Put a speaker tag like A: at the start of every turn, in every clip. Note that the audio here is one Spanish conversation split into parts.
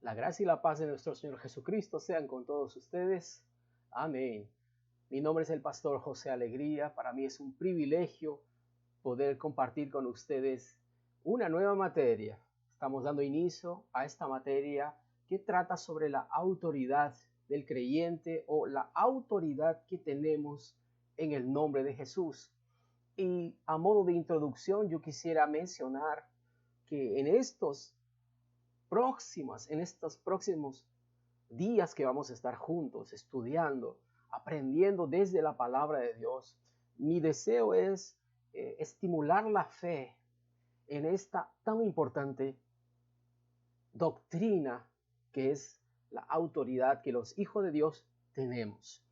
A: La gracia y la paz de nuestro Señor Jesucristo sean con todos ustedes. Amén. Mi nombre es el pastor José Alegría. Para mí es un privilegio poder compartir con ustedes una nueva materia. Estamos dando inicio a esta materia que trata sobre la autoridad del creyente o la autoridad que tenemos en el nombre de Jesús. Y a modo de introducción, yo quisiera mencionar que en estos próximos días que vamos a estar juntos, estudiando, aprendiendo desde la palabra de Dios, mi deseo es estimular la fe en esta tan importante doctrina que es la autoridad que los hijos de Dios tenemos.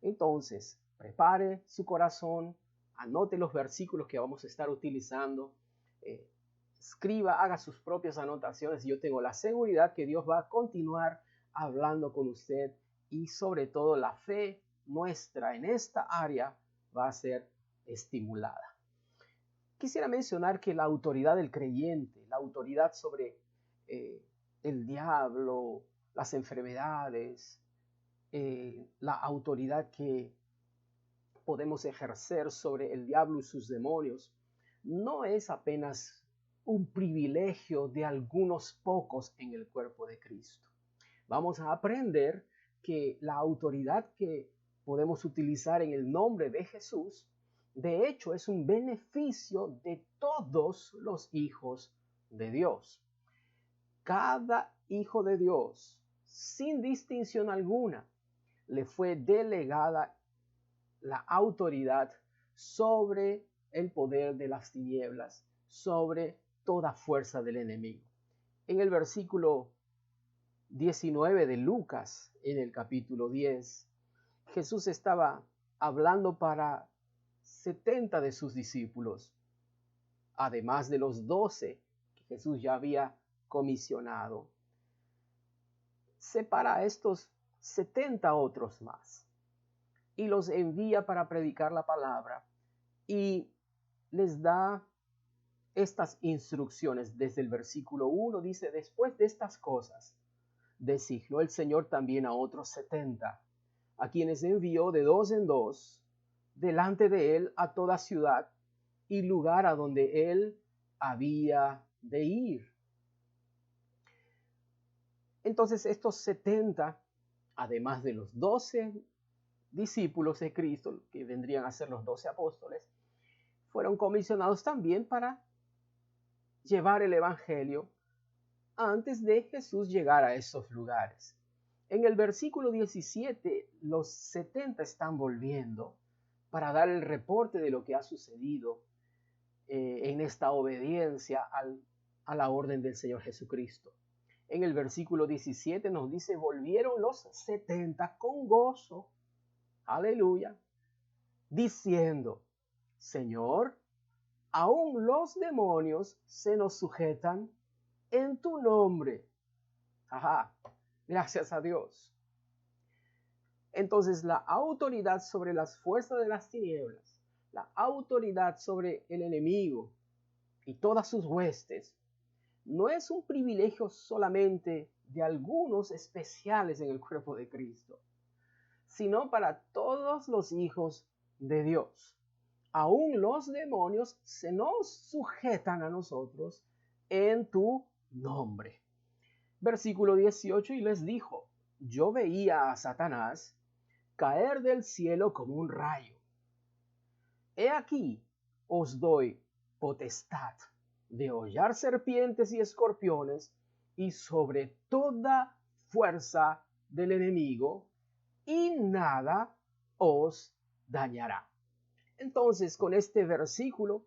A: Entonces, prepare su corazón, anote los versículos que vamos a estar utilizando, escriba, haga sus propias anotaciones. Yo tengo la seguridad que Dios va a continuar hablando con usted y sobre todo la fe nuestra en esta área va a ser estimulada. Quisiera mencionar que la autoridad del creyente, la autoridad sobre el diablo, las enfermedades, la autoridad que podemos ejercer sobre el diablo y sus demonios, no es apenas un privilegio de algunos pocos en el cuerpo de Cristo. Vamos a aprender que la autoridad que podemos utilizar en el nombre de Jesús, de hecho, es un beneficio de todos los hijos de Dios. Cada hijo de Dios, sin distinción alguna, le fue delegada la autoridad sobre el poder de las tinieblas, sobre toda fuerza del enemigo. En el versículo 19 de Lucas, en el capítulo 10, Jesús estaba hablando para 70 de sus discípulos, además de los 12 que Jesús ya había comisionado. Separa a estos 70 otros más y los envía para predicar la palabra y les da estas instrucciones. Desde el versículo 1 dice: después de estas cosas designó el Señor también a otros 70, a quienes envió de dos en dos delante de él a toda ciudad y lugar a donde él había de ir. Entonces estos 70, además de los 12 discípulos de Cristo, que vendrían a ser los 12 apóstoles, fueron comisionados también para llevar el evangelio antes de Jesús llegar a esos lugares. En el versículo 17, los 70 están volviendo para dar el reporte de lo que ha sucedido en esta obediencia a la orden del Señor Jesucristo. En el versículo 17 nos dice: volvieron los 70 con gozo, aleluya, diciendo: Señor, aún los demonios se nos sujetan en tu nombre. Ajá, gracias a Dios. Entonces, la autoridad sobre las fuerzas de las tinieblas, la autoridad sobre el enemigo y todas sus huestes, no es un privilegio solamente de algunos especiales en el cuerpo de Cristo, sino para todos los hijos de Dios. Aún los demonios se nos sujetan a nosotros en tu nombre. Versículo 18, y les dijo: yo veía a Satanás caer del cielo como un rayo. He aquí, os doy potestad de hollar serpientes y escorpiones y sobre toda fuerza del enemigo, y nada os dañará. Entonces, con este versículo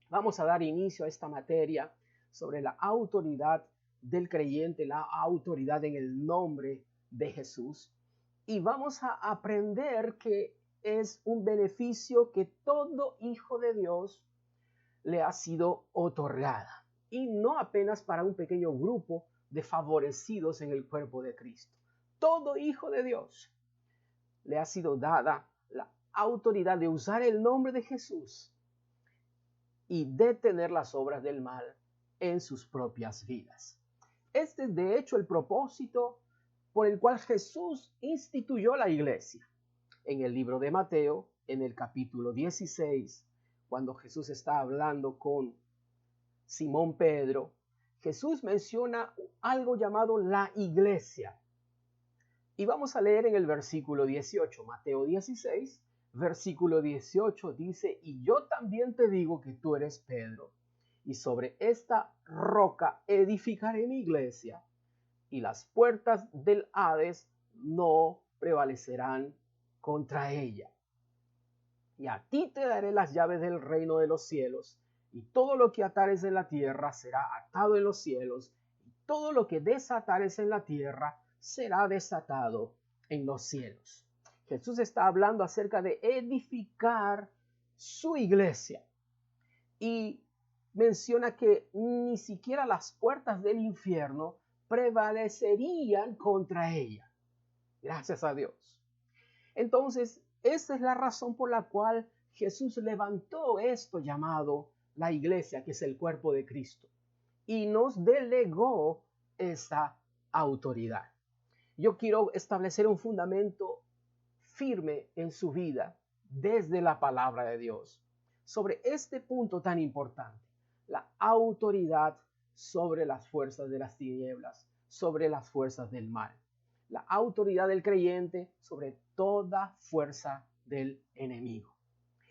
A: vamos a dar inicio a esta materia sobre la autoridad del creyente, la autoridad en el nombre de Jesús. Y vamos a aprender que es un beneficio que todo hijo de Dios le ha sido otorgada. Y no apenas para un pequeño grupo de favorecidos en el cuerpo de Cristo. Todo hijo de Dios le ha sido dada la autoridad de usar el nombre de Jesús y detener las obras del mal en sus propias vidas. Este es de hecho el propósito por el cual Jesús instituyó la iglesia. En el libro de Mateo, en el capítulo 16, cuando Jesús está hablando con Simón Pedro, Jesús menciona algo llamado la iglesia. Y vamos a leer en el versículo 18, Mateo 16, versículo 18 dice, y yo también te digo que tú eres Pedro, y sobre esta roca edificaré mi iglesia, y las puertas del Hades no prevalecerán contra ella. Y a ti te daré las llaves del reino de los cielos, y todo lo que atares en la tierra será atado en los cielos, y todo lo que desatares en la tierra será desatado en los cielos. Jesús está hablando acerca de edificar su iglesia, y menciona que ni siquiera las puertas del infierno prevalecerían contra ella. Gracias a Dios. Entonces, esa es la razón por la cual Jesús levantó esto llamado la iglesia, que es el cuerpo de Cristo, y nos delegó esa autoridad. Yo quiero establecer un fundamento firme en su vida desde la palabra de Dios sobre este punto tan importante, la autoridad sobre las fuerzas de las tinieblas, sobre las fuerzas del mal. La autoridad del creyente sobre toda fuerza del enemigo.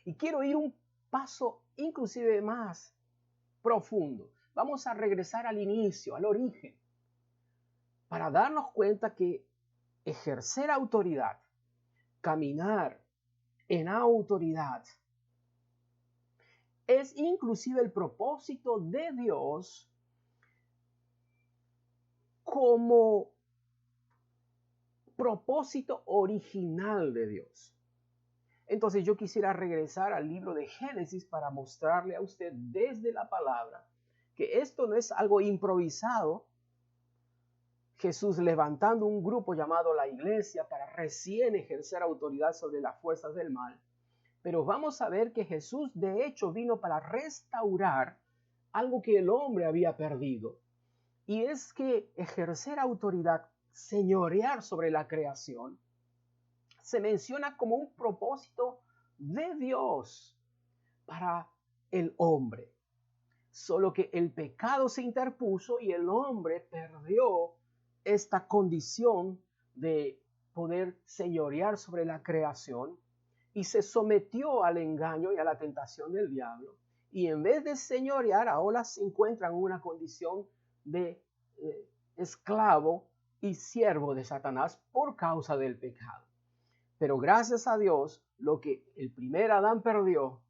A: Y quiero ir un paso inclusive más profundo. Vamos a regresar al inicio, al origen, para darnos cuenta que ejercer autoridad, caminar en autoridad, es inclusive el propósito de Dios como propósito original de Dios. Entonces yo quisiera regresar al libro de Génesis para mostrarle a usted desde la palabra que esto no es algo improvisado. Jesús levantando un grupo llamado la iglesia para recién ejercer autoridad sobre las fuerzas del mal. Pero vamos a ver que Jesús de hecho vino para restaurar algo que el hombre había perdido. Y es que ejercer autoridad, señorear sobre la creación, se menciona como un propósito de Dios para el hombre. Solo que el pecado se interpuso y el hombre perdió esta condición de poder señorear sobre la creación y se sometió al engaño y a la tentación del diablo. Y en vez de señorear, ahora se encuentra en una condición de esclavo y siervo de Satanás por causa del pecado. Pero gracias a Dios, lo que el primer Adán perdió,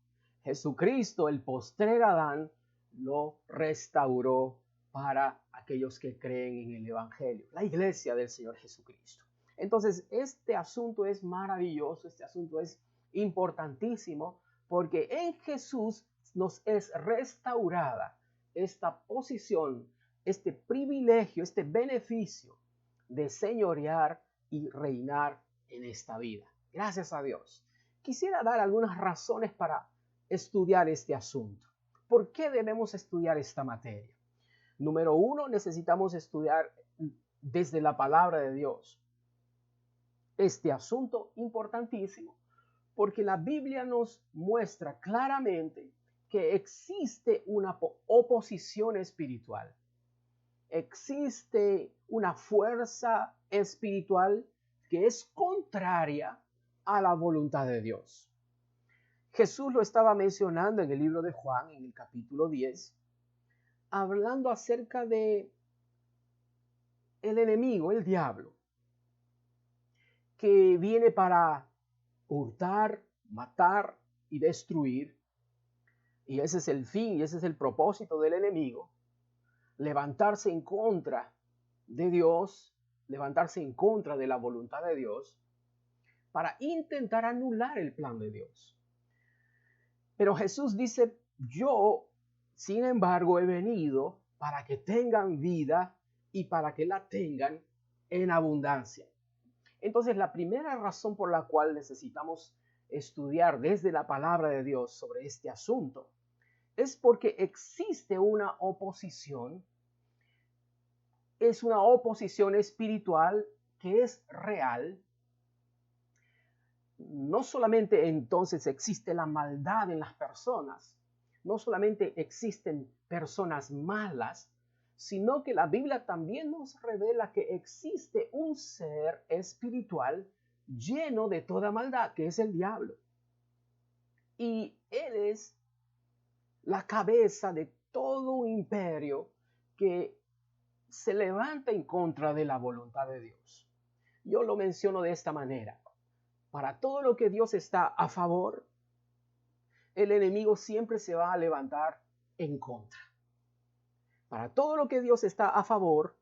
A: Jesucristo, el postrer Adán, lo restauró para aquellos que creen en el Evangelio, la iglesia del Señor Jesucristo. Entonces, este asunto es maravilloso, este asunto es importantísimo, porque en Jesús nos es restaurada esta posición, este privilegio, este beneficio de señorear y reinar en esta vida. Gracias a Dios. Quisiera dar algunas razones para estudiar este asunto. ¿Por qué debemos estudiar esta materia? Número uno, necesitamos estudiar desde la palabra de Dios este asunto importantísimo, porque la Biblia nos muestra claramente que existe una oposición espiritual. Existe una fuerza espiritual que es contraria a la voluntad de Dios. Jesús lo estaba mencionando en el libro de Juan, en el capítulo 10, hablando acerca de el enemigo, el diablo, que viene para hurtar, matar y destruir. Y ese es el fin y ese es el propósito del enemigo. Levantarse en contra de Dios, levantarse en contra de la voluntad de Dios, para intentar anular el plan de Dios. Pero Jesús dice, yo, sin embargo, he venido para que tengan vida y para que la tengan en abundancia. Entonces, la primera razón por la cual necesitamos estudiar desde la palabra de Dios sobre este asunto es porque existe una oposición es una oposición espiritual que es real. No solamente entonces existe la maldad en las personas, no solamente existen personas malas, sino que la Biblia también nos revela que existe un ser espiritual lleno de toda maldad, que es el diablo. Y él es la cabeza de todo un imperio que se levanta en contra de la voluntad de Dios. Yo lo menciono de esta manera. Para todo lo que Dios está a favor, el enemigo siempre se va a levantar en contra. Para todo lo que Dios está a favor,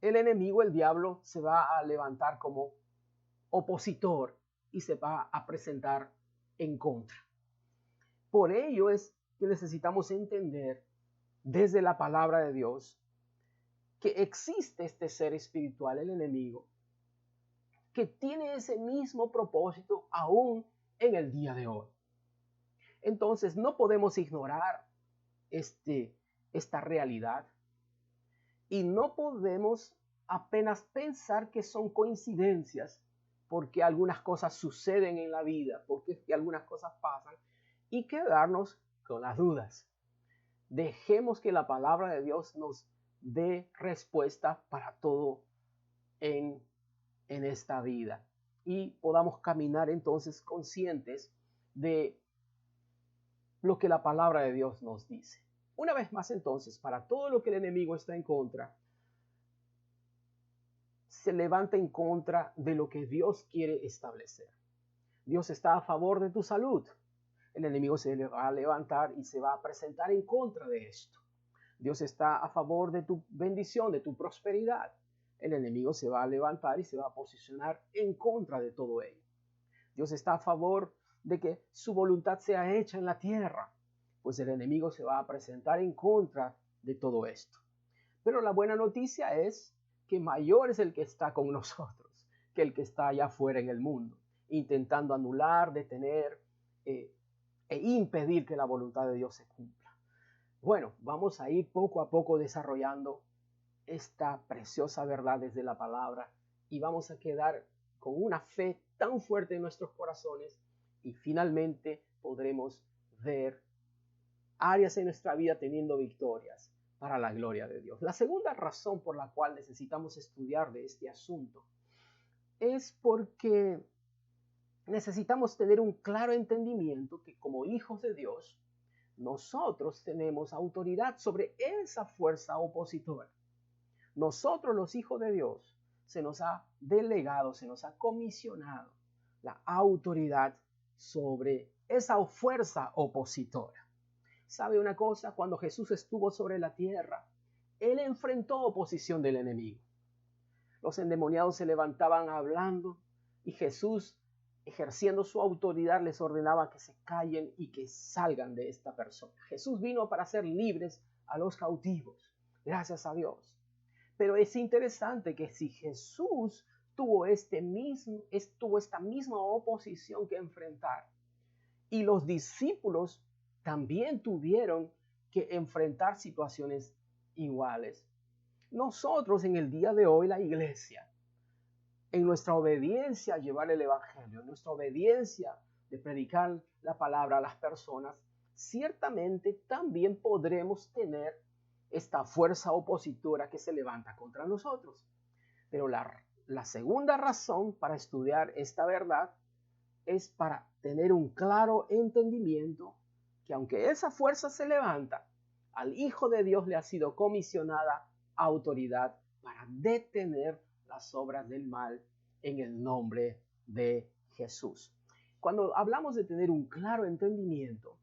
A: el enemigo, el diablo, se va a levantar como opositor y se va a presentar en contra. Por ello es que necesitamos entender desde la palabra de Dios que existe este ser espiritual, el enemigo, que tiene ese mismo propósito aún en el día de hoy. Entonces no podemos ignorar esta realidad y no podemos apenas pensar que son coincidencias porque algunas cosas suceden en la vida, porque algunas cosas pasan y quedarnos con las dudas. Dejemos que la palabra de Dios nos dé respuesta para todo en esta vida y podamos caminar entonces conscientes de lo que la palabra de Dios nos dice. Una vez más entonces, para todo lo que el enemigo está en contra, se levanta en contra de lo que Dios quiere establecer. Dios está a favor de tu salud. El enemigo se va a levantar y se va a presentar en contra de esto. Dios está a favor de tu bendición, de tu prosperidad. El enemigo se va a levantar y se va a posicionar en contra de todo ello. Dios está a favor de que su voluntad sea hecha en la tierra, pues el enemigo se va a presentar en contra de todo esto. Pero la buena noticia es que mayor es el que está con nosotros que el que está allá afuera en el mundo, intentando anular, detener e impedir que la voluntad de Dios se cumpla. Bueno, vamos a ir poco a poco desarrollando esta preciosa verdad desde la palabra y vamos a quedar con una fe tan fuerte en nuestros corazones y finalmente podremos ver áreas en nuestra vida teniendo victorias para la gloria de Dios. La segunda razón por la cual necesitamos estudiar de este asunto es porque necesitamos tener un claro entendimiento que como hijos de Dios, nosotros tenemos autoridad sobre esa fuerza opositora. Nosotros los hijos de Dios se nos ha delegado, se nos ha comisionado la autoridad sobre esa fuerza opositora. ¿Sabe una cosa? Cuando Jesús estuvo sobre la tierra, Él enfrentó oposición del enemigo. Los endemoniados se levantaban hablando y Jesús, ejerciendo su autoridad, les ordenaba que se callen y que salgan de esta persona. Jesús vino para hacer libres a los cautivos. Gracias a Dios. Pero es interesante que si Jesús tuvo esta misma oposición que enfrentar y los discípulos también tuvieron que enfrentar situaciones iguales. Nosotros en el día de hoy, la iglesia, en nuestra obediencia a llevar el evangelio, en nuestra obediencia de predicar la palabra a las personas, ciertamente también podremos tener esta fuerza opositora que se levanta contra nosotros. Pero la segunda razón para estudiar esta verdad es para tener un claro entendimiento que aunque esa fuerza se levanta, al Hijo de Dios le ha sido comisionada autoridad para detener las obras del mal en el nombre de Jesús. Cuando hablamos de tener un claro entendimiento,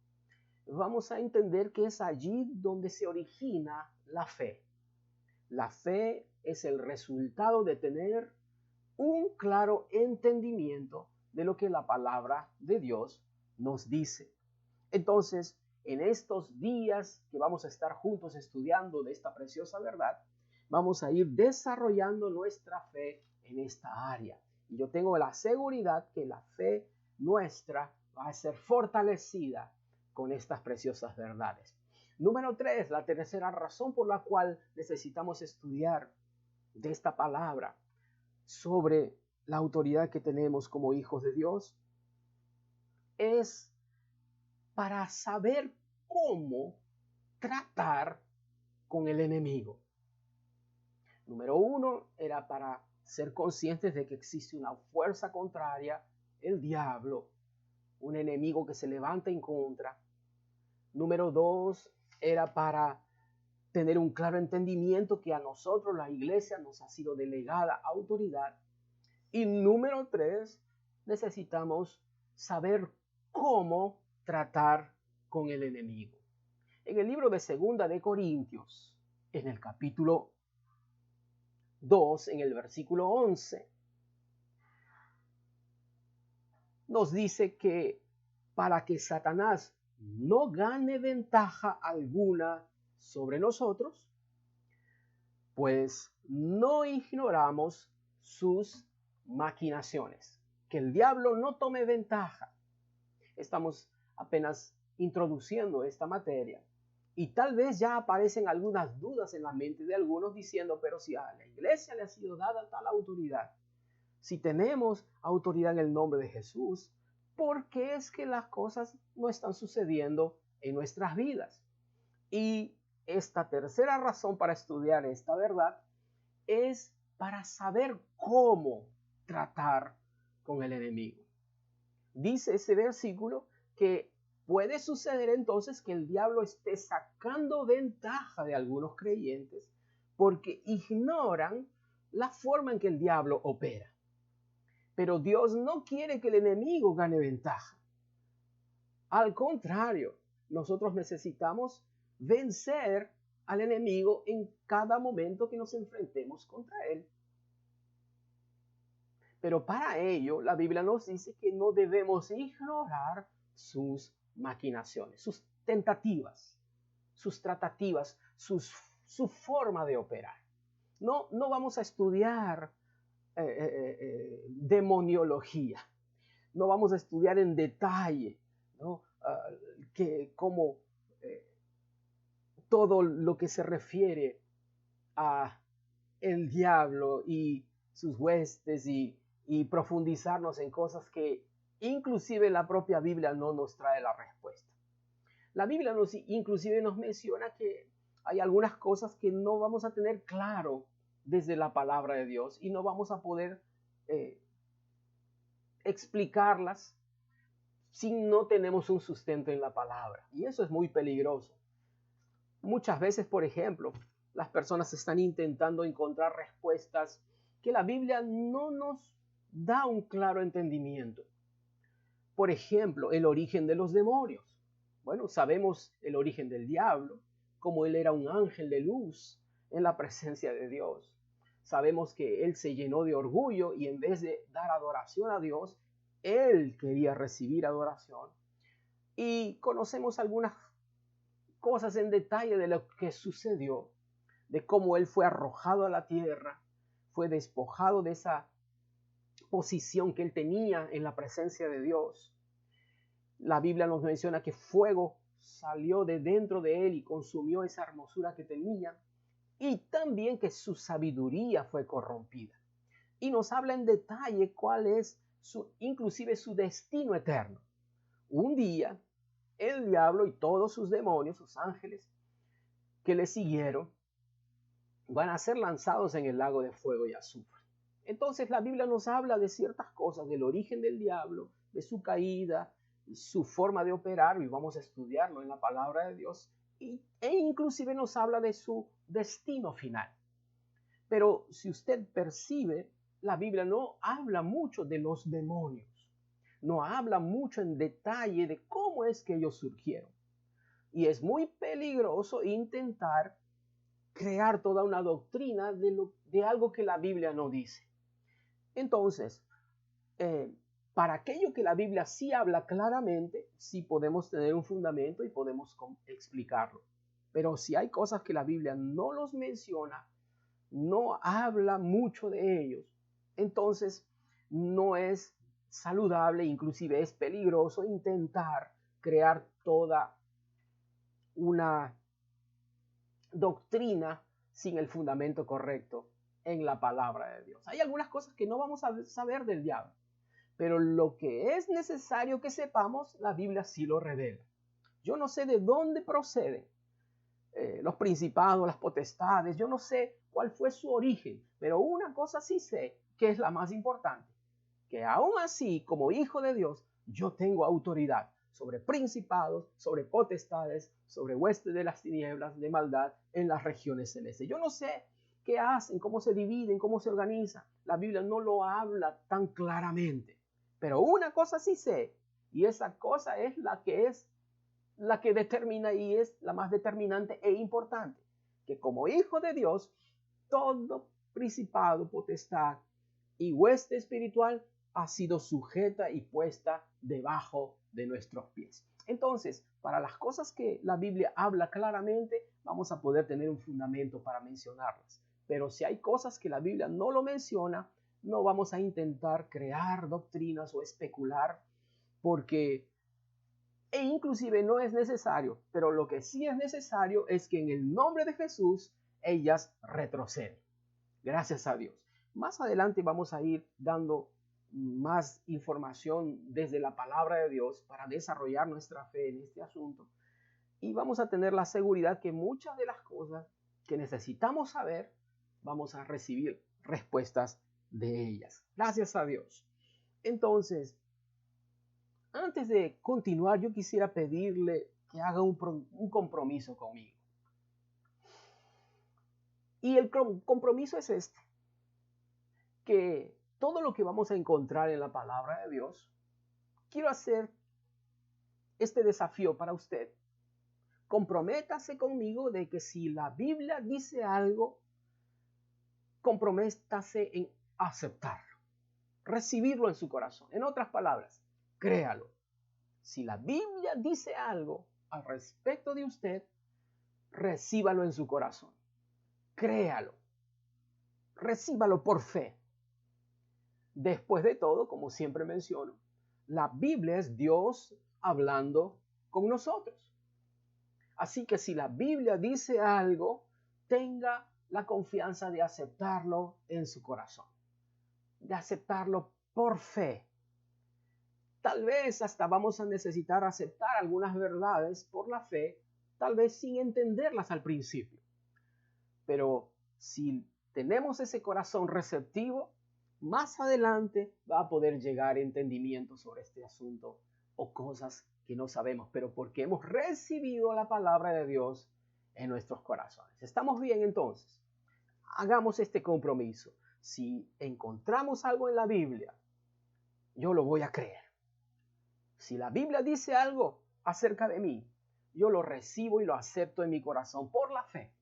A: vamos a entender que es allí donde se origina la fe. La fe es el resultado de tener un claro entendimiento de lo que la palabra de Dios nos dice. Entonces, en estos días que vamos a estar juntos estudiando de esta preciosa verdad, vamos a ir desarrollando nuestra fe en esta área. Y yo tengo la seguridad que la fe nuestra va a ser fortalecida con estas preciosas verdades. Número 3, la tercera razón por la cual necesitamos estudiar de esta palabra sobre la autoridad que tenemos como hijos de Dios es para saber cómo tratar con el enemigo. Número uno, era para ser conscientes de que existe una fuerza contraria, el diablo, un enemigo que se levanta en contra. Número dos, era para tener un claro entendimiento que a nosotros, la iglesia, nos ha sido delegada autoridad. Y número tres, necesitamos saber cómo tratar con el enemigo. En el libro de Segunda de Corintios, en el capítulo 2, en el versículo 11, nos dice que para que Satanás no gane ventaja alguna sobre nosotros, pues no ignoramos sus maquinaciones, que el diablo no tome ventaja. Estamos apenas introduciendo esta materia y tal vez ya aparecen algunas dudas en la mente de algunos diciendo, pero si a la iglesia le ha sido dada tal autoridad, si tenemos autoridad en el nombre de Jesús, ¿por qué es que las cosas no están sucediendo en nuestras vidas? Y esta tercera razón para estudiar esta verdad es para saber cómo tratar con el enemigo. Dice ese versículo que puede suceder entonces que el diablo esté sacando ventaja de algunos creyentes porque ignoran la forma en que el diablo opera. Pero Dios no quiere que el enemigo gane ventaja. Al contrario, nosotros necesitamos vencer al enemigo en cada momento que nos enfrentemos contra él. Pero para ello, la Biblia nos dice que no debemos ignorar sus maquinaciones, sus tentativas, sus tratativas, su forma de operar. No vamos a estudiar demoniología, no vamos a estudiar en detalle, ¿no? Cómo todo lo que se refiere a el diablo y sus huestes y profundizarnos en cosas que inclusive la propia Biblia no nos trae la respuesta. La Biblia inclusive nos menciona que hay algunas cosas que no vamos a tener claro desde la palabra de Dios y no vamos a poder explicarlas si no tenemos un sustento en la palabra. Y eso es muy peligroso. Muchas veces, por ejemplo, las personas están intentando encontrar respuestas que la Biblia no nos da un claro entendimiento. Por ejemplo, el origen de los demonios. Bueno, sabemos el origen del diablo, como él era un ángel de luz en la presencia de Dios. Sabemos que él se llenó de orgullo y en vez de dar adoración a Dios, él quería recibir adoración. Y conocemos algunas cosas en detalle de lo que sucedió, de cómo él fue arrojado a la tierra, fue despojado de esa posición que él tenía en la presencia de Dios. La Biblia nos menciona que fuego salió de dentro de él y consumió esa hermosura que tenía, y también que su sabiduría fue corrompida. Y nos habla en detalle cuál es inclusive su destino eterno. Un día, el diablo y todos sus demonios, sus ángeles que le siguieron, van a ser lanzados en el lago de fuego y azufre. Entonces la Biblia nos habla de ciertas cosas, del origen del diablo, de su caída, su forma de operar, y vamos a estudiarlo en la palabra de Dios, e inclusive nos habla de su destino final. Pero si usted percibe, la Biblia no habla mucho de los demonios, no habla mucho en detalle de cómo es que ellos surgieron. Y es muy peligroso intentar crear toda una doctrina de algo que la Biblia no dice. Entonces, para aquello que la Biblia sí habla claramente, sí podemos tener un fundamento y podemos explicarlo. Pero si hay cosas que la Biblia no los menciona, no habla mucho de ellos, entonces no es saludable, inclusive es peligroso intentar crear toda una doctrina sin el fundamento correcto en la palabra de Dios. Hay algunas cosas que no vamos a saber del diablo, pero lo que es necesario que sepamos, la Biblia sí lo revela. Yo no sé de dónde proceden los principados, las potestades, yo no sé cuál fue su origen, pero una cosa sí sé, que es la más importante, que aún así, como hijo de Dios, yo tengo autoridad sobre principados, sobre potestades, sobre huestes de las tinieblas, de maldad en las regiones celestes. Yo no sé qué hacen, cómo se dividen, cómo se organizan. La Biblia no lo habla tan claramente, pero una cosa sí sé, y esa cosa es la que determina y es la más determinante e importante, que como hijo de Dios, todo principado, potestad y hueste espiritual ha sido sujeta y puesta debajo de nuestros pies. Entonces, para las cosas que la Biblia habla claramente, vamos a poder tener un fundamento para mencionarlas. Pero si hay cosas que la Biblia no lo menciona, no vamos a intentar crear doctrinas o especular, porque inclusive no es necesario, pero lo que sí es necesario es que en el nombre de Jesús ellas retroceden. Gracias a Dios. Más adelante vamos a ir dando más información desde la palabra de Dios para desarrollar nuestra fe en este asunto. Y vamos a tener la seguridad que muchas de las cosas que necesitamos saber, vamos a recibir respuestas de ellas. Gracias a Dios. Entonces, antes de continuar, yo quisiera pedirle que haga un compromiso conmigo. Y el compromiso es este, que todo lo que vamos a encontrar en la palabra de Dios, quiero hacer este desafío para usted. Comprométase conmigo de que si la Biblia dice algo, comprométase en aceptarlo, recibirlo en su corazón. En otras palabras, créalo. Si la Biblia dice algo al respecto de usted, recíbalo en su corazón. Créalo. Recíbalo por fe. Después de todo, como siempre menciono, la Biblia es Dios hablando con nosotros. Así que si la Biblia dice algo, tenga la confianza de aceptarlo en su corazón, de aceptarlo por fe. Tal vez hasta vamos a necesitar aceptar algunas verdades por la fe, tal vez sin entenderlas al principio. Pero si tenemos ese corazón receptivo, más adelante va a poder llegar entendimiento sobre este asunto o cosas que no sabemos, pero porque hemos recibido la palabra de Dios en nuestros corazones. ¿Estamos bien entonces? Hagamos este compromiso. Si encontramos algo en la Biblia, yo lo voy a creer. Si la Biblia dice algo acerca de mí, yo lo recibo y lo acepto en mi corazón por la fe.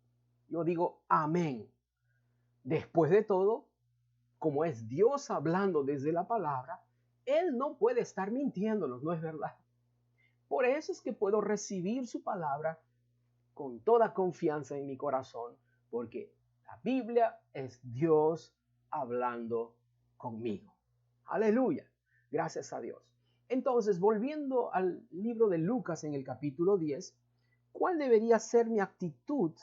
A: Yo digo amén. Después de todo, como es Dios hablando desde la palabra, Él no puede estar mintiéndonos, ¿no es verdad? Por eso es que puedo recibir su palabra con toda confianza en mi corazón, porque la Biblia es Dios hablando conmigo. Aleluya. Gracias a Dios. Entonces, volviendo al libro de Lucas en el capítulo 10, ¿cuál debería ser mi actitud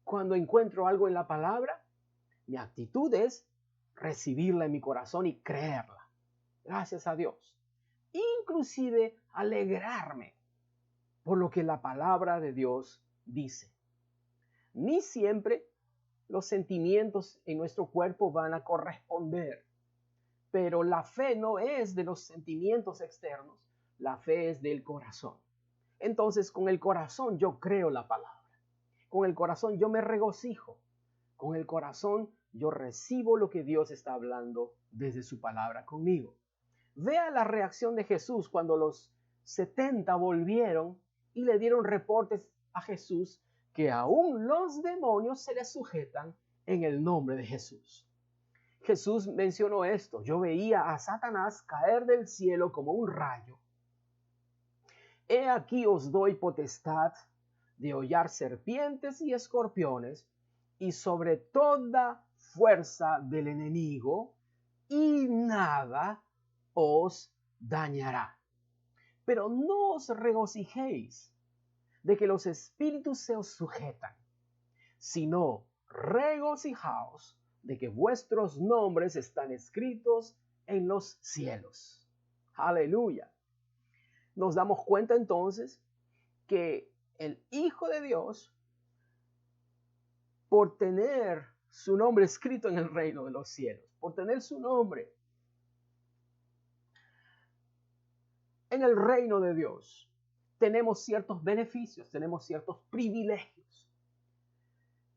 A: cuando encuentro algo en la palabra? Mi actitud es recibirla en mi corazón y creerla. Gracias a Dios. Inclusive alegrarme por lo que la palabra de Dios dice. Ni siempre los sentimientos en nuestro cuerpo van a corresponder, pero la fe no es de los sentimientos externos, la fe es del corazón. Entonces, con el corazón yo creo la palabra. Con el corazón yo me regocijo. Con el corazón yo recibo lo que Dios está hablando desde su palabra conmigo. Vea la reacción de Jesús cuando los 70 volvieron y le dieron reportes a Jesús que aún los demonios se les sujetan en el nombre de Jesús. Jesús mencionó esto: yo veía a Satanás caer del cielo como un rayo. He aquí os doy potestad de hollar serpientes y escorpiones y sobre toda fuerza del enemigo, y nada os dañará. Pero no os regocijéis de que los espíritus se os sujetan, sino regocijaos de que vuestros nombres están escritos en los cielos. Aleluya. Nos damos cuenta entonces que el Hijo de Dios, por tener su nombre escrito en el reino de los cielos, por tener su nombre en el reino de Dios, tenemos ciertos beneficios, tenemos ciertos privilegios.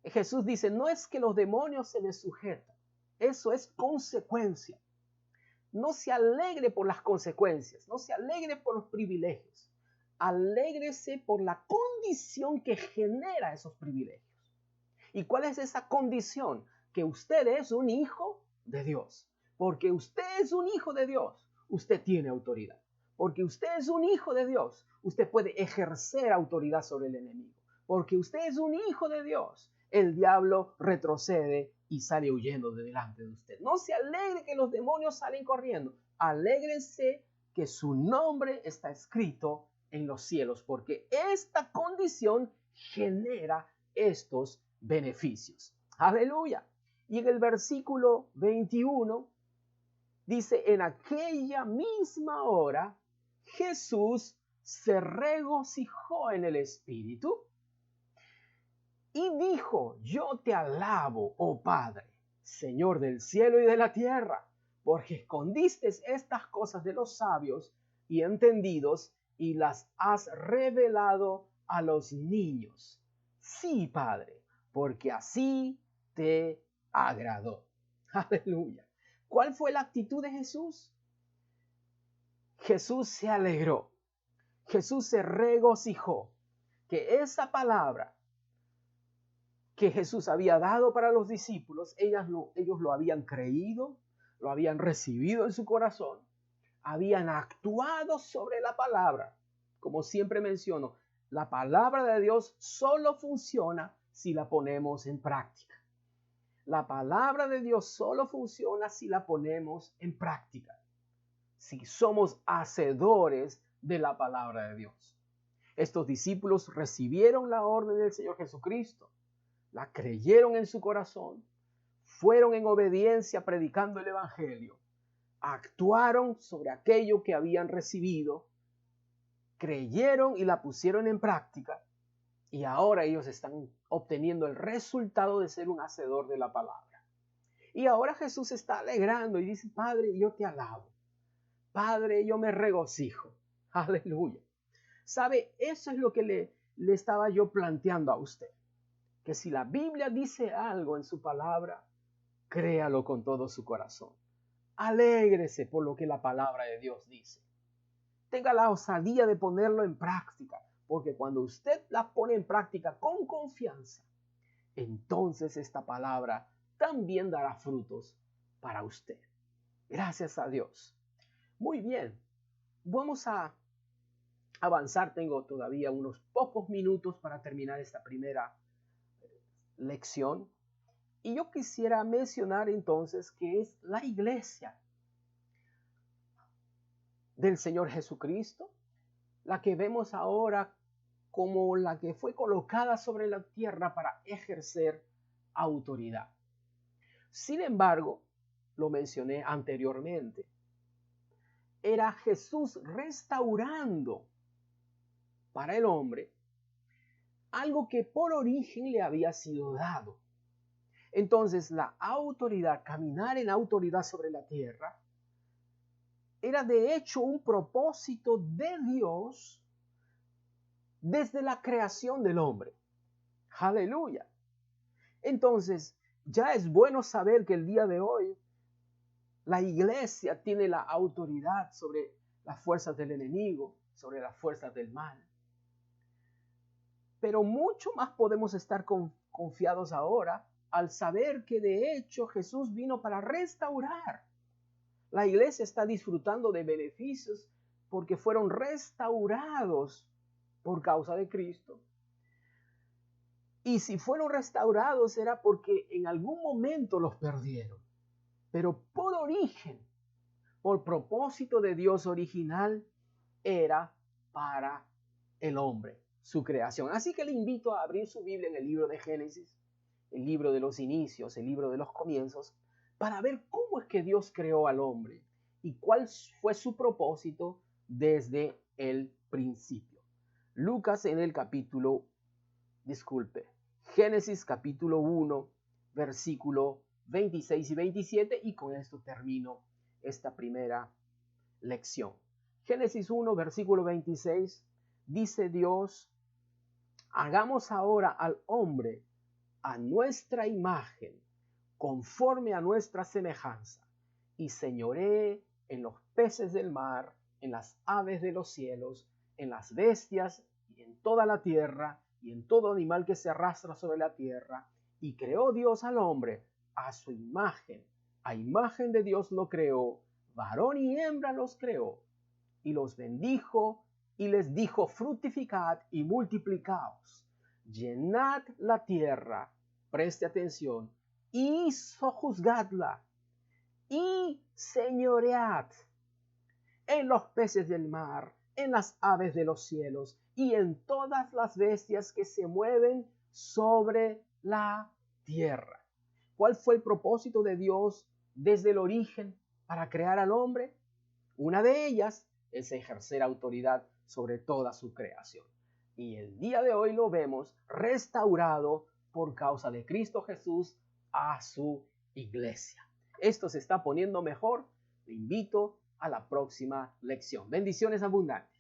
A: Jesús dice, no es que los demonios se les sujetan, eso es consecuencia. No se alegre por las consecuencias, no se alegre por los privilegios. Alégrese por la condición que genera esos privilegios. ¿Y cuál es esa condición? Que usted es un hijo de Dios. Porque usted es un hijo de Dios, usted tiene autoridad. Porque usted es un hijo de Dios, usted puede ejercer autoridad sobre el enemigo. Porque usted es un hijo de Dios, el diablo retrocede y sale huyendo de delante de usted. No se alegre que los demonios salen corriendo. Alégrense que su nombre está escrito en los cielos, porque esta condición genera estos beneficios. Aleluya. Y en el versículo 21 dice, en aquella misma hora Jesús se regocijó en el Espíritu y dijo, yo te alabo, oh Padre, Señor del cielo y de la tierra, porque escondiste estas cosas de los sabios y entendidos y las has revelado a los niños. Sí, Padre, porque así te agradó. Aleluya. ¿Cuál fue la actitud de Jesús? Jesús se alegró. Jesús se regocijó que esa palabra que Jesús había dado para los discípulos, ellos lo habían creído, lo habían recibido en su corazón, habían actuado sobre la palabra. Como siempre menciono, la palabra de Dios solo funciona si la ponemos en práctica. La palabra de Dios solo funciona si la ponemos en práctica, si somos hacedores de la palabra de Dios. Estos discípulos recibieron la orden del Señor Jesucristo, la creyeron en su corazón, fueron en obediencia predicando el Evangelio, actuaron sobre aquello que habían recibido, creyeron y la pusieron en práctica, y ahora ellos están obteniendo el resultado de ser un hacedor de la palabra. Y ahora Jesús se está alegrando y dice, Padre, yo te alabo. Padre, yo me regocijo. Aleluya. ¿Sabe? Eso es lo que le estaba yo planteando a usted. Que si la Biblia dice algo en su palabra, créalo con todo su corazón. Alégrese por lo que la palabra de Dios dice. Tenga la osadía de ponerlo en práctica, porque cuando usted la pone en práctica con confianza, entonces esta palabra también dará frutos para usted. Gracias a Dios. Muy bien, vamos a avanzar. Tengo todavía unos pocos minutos para terminar esta primera lección. Y yo quisiera mencionar entonces que es la iglesia del Señor Jesucristo, la que vemos ahora como la que fue colocada sobre la tierra para ejercer autoridad. Sin embargo, lo mencioné anteriormente, era Jesús restaurando para el hombre algo que por origen le había sido dado. Entonces, la autoridad, caminar en autoridad sobre la tierra, era de hecho un propósito de Dios desde la creación del hombre. Aleluya. Entonces, ya es bueno saber que el día de hoy la iglesia tiene la autoridad sobre las fuerzas del enemigo, sobre las fuerzas del mal. Pero mucho más podemos estar confiados ahora al saber que de hecho Jesús vino para restaurar. La iglesia está disfrutando de beneficios porque fueron restaurados por causa de Cristo. Y si fueron restaurados era porque en algún momento los perdieron. Pero por origen, por propósito de Dios original, era para el hombre, su creación. Así que le invito a abrir su Biblia en el libro de Génesis el libro de los inicios, el libro de los comienzos, para ver cómo es que Dios creó al hombre y cuál fue su propósito desde el principio. Lucas en el Génesis capítulo 1, versículo 26 y 27, y con esto termino esta primera lección. Génesis 1, versículo 26, dice Dios: hagamos ahora al hombre a nuestra imagen, conforme a nuestra semejanza, y señoree en los peces del mar, en las aves de los cielos, en las bestias y en toda la tierra, y en todo animal que se arrastra sobre la tierra. Y creó Dios al hombre a su imagen, a imagen de Dios lo creó, varón y hembra los creó, y los bendijo y les dijo: fructificad y multiplicaos, llenad la tierra, preste atención, y sojuzgadla, y señoread en los peces del mar, en las aves de los cielos, y en todas las bestias que se mueven sobre la tierra. ¿Cuál fue el propósito de Dios desde el origen para crear al hombre? Una de ellas es ejercer autoridad sobre toda su creación. Y el día de hoy lo vemos restaurado por causa de Cristo Jesús a su iglesia. Esto se está poniendo mejor. Te invito a la próxima lección. Bendiciones abundantes.